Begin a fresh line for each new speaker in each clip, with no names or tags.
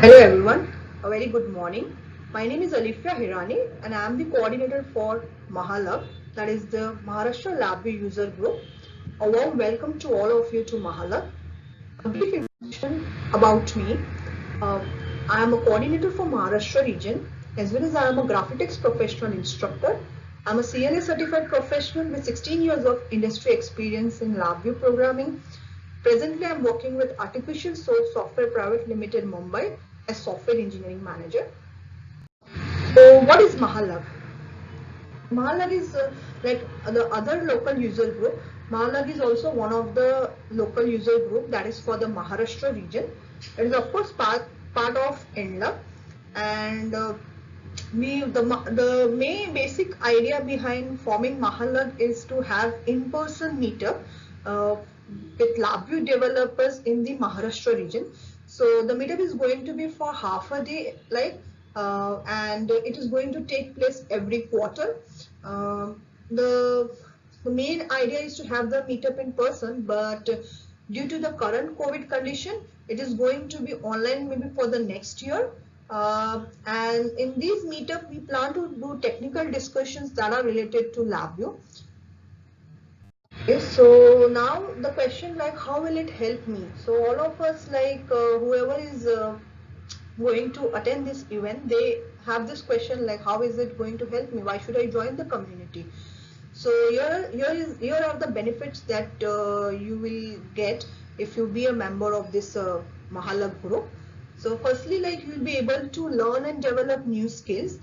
Hello everyone, a very good morning. My name is Alifia Hirani and I am the coordinator for Mahalab, that is the Maharashtra LabVIEW user group. A warm welcome to all of you to Mahalab. A brief introduction about me. Uh, I am a coordinator for Maharashtra region as well as I am a graphics professional instructor. I am a CNA certified professional with 16 years of industry experience in LabVIEW programming. Presently, I am working with Artificial Source Software Private Limited Mumbai as software engineering manager. So, what is Mahalab? Mahalab is the other local user group. Mahalab is also one of the local user group that is for the Maharashtra region. It is of course part of NLA, and the main basic idea behind forming Mahalab is to have in-person meetup uh, with LabVIEW developers in the Maharashtra region. So the meetup is going to be for half a day, and it is going to take place every quarter. The the main idea is to have the meetup in person, but due to the current COVID condition, it is going to be online maybe for the next year. And in these meetup, we plan to do technical discussions that are related to LabVIEW. Okay, so now the question like how will it help me? So all of us whoever is going to attend this event, they have this question like how is it going to help me? Why should I join the community? So here are the benefits that you will get if you be a member of this Mahalab group. So firstly, like you'll be able to learn and develop new skills.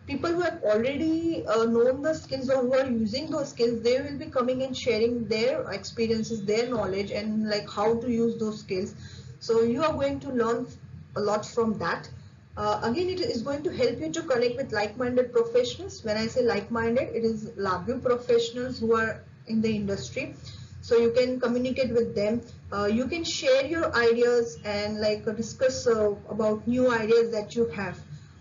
People who have already known the skills or who are using those skills, they will be coming and sharing their experiences, their knowledge, and like how to use those skills. So you are going to learn a lot from that. Again, it is going to help you to connect with like-minded professionals. When I say like-minded, it is LabVIEW professionals who are in the industry. So you can communicate with them. You can share your ideas and discuss about new ideas that you have.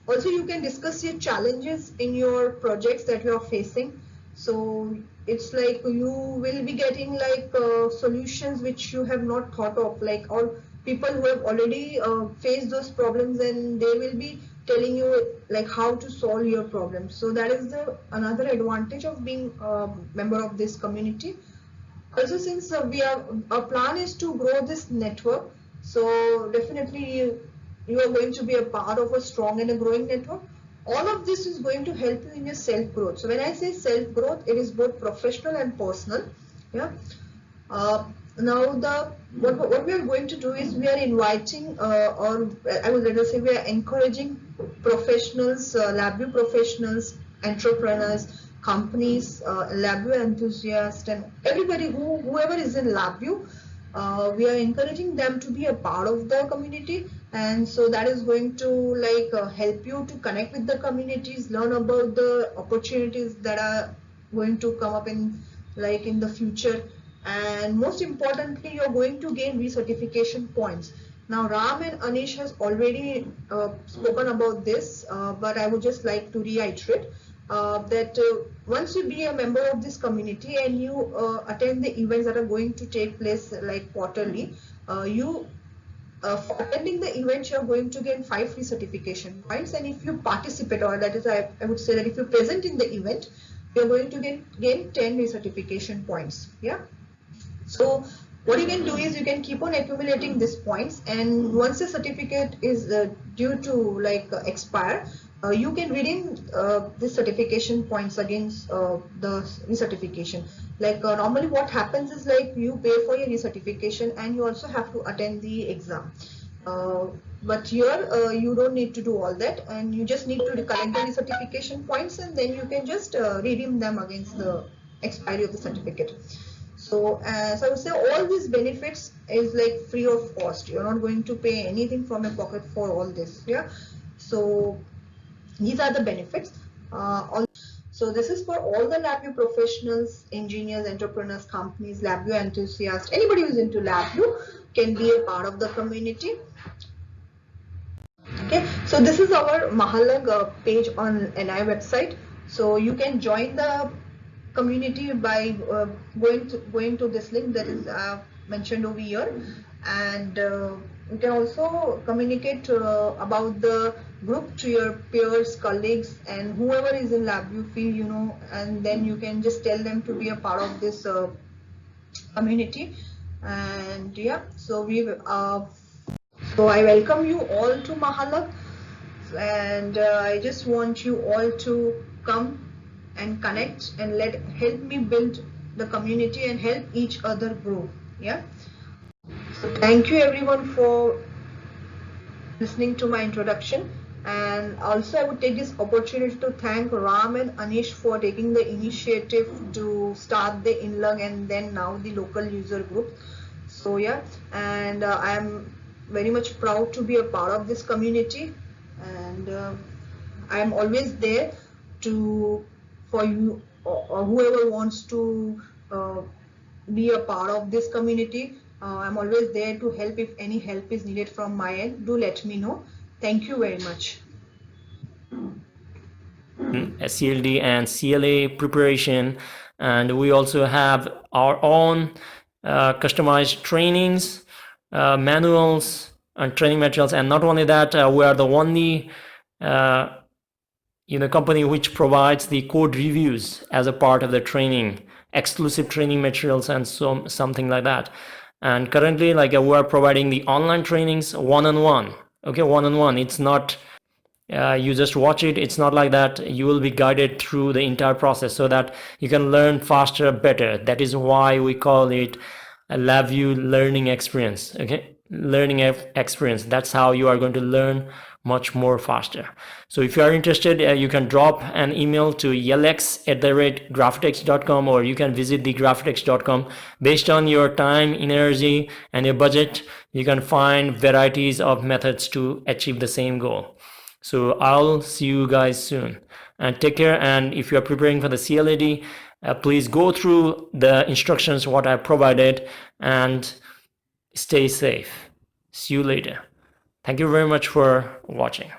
Also, you can discuss your challenges in your projects that you are facing. So it's like you will be getting solutions which you have not thought of, like all people who have already faced those problems, and they will be telling you like how to solve your problems. So that is the another advantage of being a member of this community. Also, since our plan is to grow this network, so definitely you are going to be a part of a strong and a growing network. All of this is going to help you in your self growth. So when I say self growth, it is both professional and personal. Yeah. uh, Now what we are going to do is we are inviting or I would rather say we are encouraging professionals, LabVIEW professionals, entrepreneurs, companies, LabVIEW enthusiasts, and everybody whoever is in LabVIEW. We are encouraging them to be a part of the community, and so that is going to help you to connect with the communities, learn about the opportunities that are going to come up in the future, and most importantly you're going to gain recertification points. Now Ram and Anish has already spoken about this, but I would just like to reiterate that once you be a member of this community and you attend the events that are going to take place like quarterly, you for attending the event you're going to gain 5 free certification points, and if you participate, or that is I would say that if you present in the event, you're going to gain 10 recertification points. Yeah. So what you can do is you can keep on accumulating these points, and once the certificate is due to expire, you can redeem the certification points against the recertification. Normally what happens is like you pay for your recertification and you also have to attend the exam. Uh, but here you don't need to do all that, and you just need to collect the recertification points, and then you can just redeem them against the expiry of the certificate. So I would say all these benefits is like free of cost. You're not going to pay anything from your pocket for all this. Yeah. So these are the benefits. So this is for all the LabVIEW professionals, engineers, entrepreneurs, companies, LabVIEW enthusiasts. Anybody who's into LabVIEW can be a part of the community. Okay. So this is our Mahalag page on NI website. So you can join the community by going to this link that is mentioned over here, and You can also communicate about the group to your peers, colleagues, and whoever is in lab you feel, you know, and then you can just tell them to be a part of this community. And yeah, so I welcome you all to Mahalath, and I just want you all to come and connect and help me build the community and help each other grow. Yeah. So thank you everyone for listening to my introduction, and also I would take this opportunity to thank Ram and Anish for taking the initiative to start the INLUG and then now the local user group. So yeah, and I am very much proud to be a part of this community, and I am always there to for you or whoever wants to be a part of this community. I'm always there to help. If any help is needed from my end, do let me know. Thank you very much.
CLD and CLA preparation, and we also have our own customized trainings, manuals, and training materials. And not only that, we are the only company which provides the code reviews as a part of the training, exclusive training materials, and something like that. And currently, we are providing the online trainings one-on-one. Okay, one-on-one. It's not you just watch it. It's not like that. You will be guided through the entire process so that you can learn faster, better. That is why we call it a LabVIEW learning experience. Okay, learning experience. That's how you are going to learn much more faster. So if you are interested, you can drop an email to ylex@graphitex.com, or you can visit the graphitex.com. Based on your time, energy, and your budget, you can find varieties of methods to achieve the same goal. So I'll see you guys soon, and take care. And if you are preparing for the CLAD, please go through the instructions what I provided and stay safe. See you later. Thank you very much for watching.